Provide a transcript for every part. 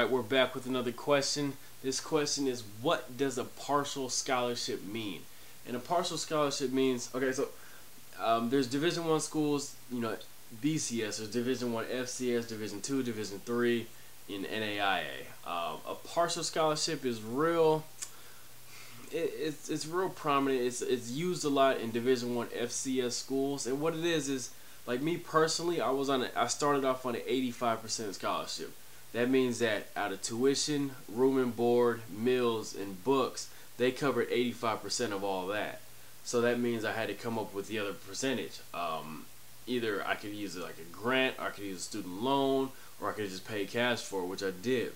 Alright, we're back with another question. This question is, what does a partial scholarship mean? And a partial scholarship means, okay, so there's Division One schools, BCS, there's Division One FCS, Division Two, Division Three, in NAIA. A partial scholarship is real. It's real prominent. It's used a lot in Division One FCS schools, and what it is like me personally, I started off on an 85% scholarship. That means that out of tuition, room and board, meals, and books, they covered 85% of all that. So that means I had to come up with the other percentage. Either I could use it like a grant, or I could use a student loan, or I could just pay cash for it, which I did.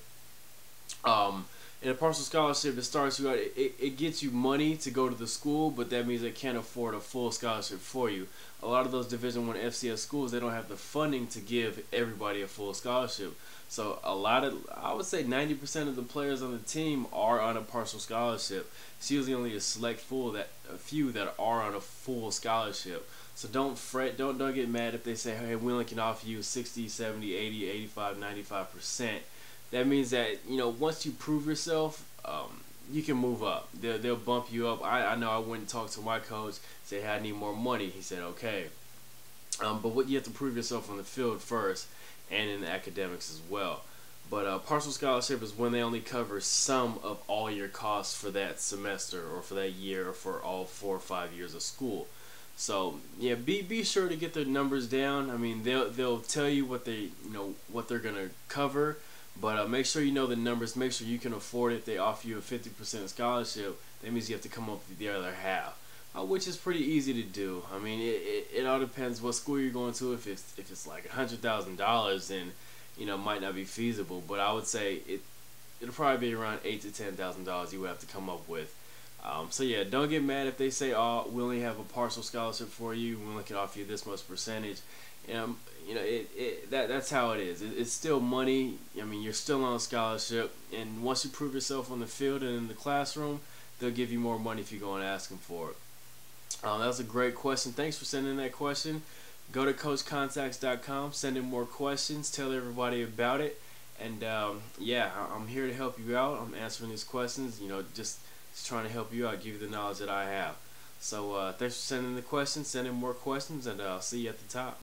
In a partial scholarship, it starts you out. It gets you money to go to the school, but that means they can't afford a full scholarship for you. A lot of those Division One FCS schools, they don't have the funding to give everybody a full scholarship. So I would say 90% of the players on the team are on a partial scholarship. It's usually only a few that are on a full scholarship. So don't fret, don't get mad if they say, hey, we only can offer you 60, 70, 80, 85, 95%. That means that, once you prove yourself, you can move up. They'll bump you up. I know I went and talked to my coach, say, hey, I need more money. He said, okay. But what you have to prove yourself on the field first, and in the academics as well. But partial scholarship is when they only cover some of all your costs for that semester, or for that year, or for all 4 or 5 years of school. So yeah, be sure to get their numbers down. I mean, they'll tell you what they're gonna cover. But make sure you know the numbers. Make sure you can afford it. They offer you a 50% scholarship. That means you have to come up with the other half, which is pretty easy to do. I mean, it all depends what school you're going to. If it's like $100,000, then it might not be feasible. But I would say it'll probably be around $8,000 to $10,000 you would have to come up with. So yeah, don't get mad if they say, oh, we only have a partial scholarship for you. We only can offer you this much percentage. That's how it is. It's still money. I mean, you're still on a scholarship, and once you prove yourself on the field and in the classroom, they'll give you more money if you go and ask them for it. That was a great question. Thanks for sending that question. Go to CoachContacts.com, send in more questions, tell everybody about it, and yeah, I'm here to help you out. I'm answering these questions. Just trying to help you out, give you the knowledge that I have. So thanks for sending the questions, send in more questions, and I'll see you at the top.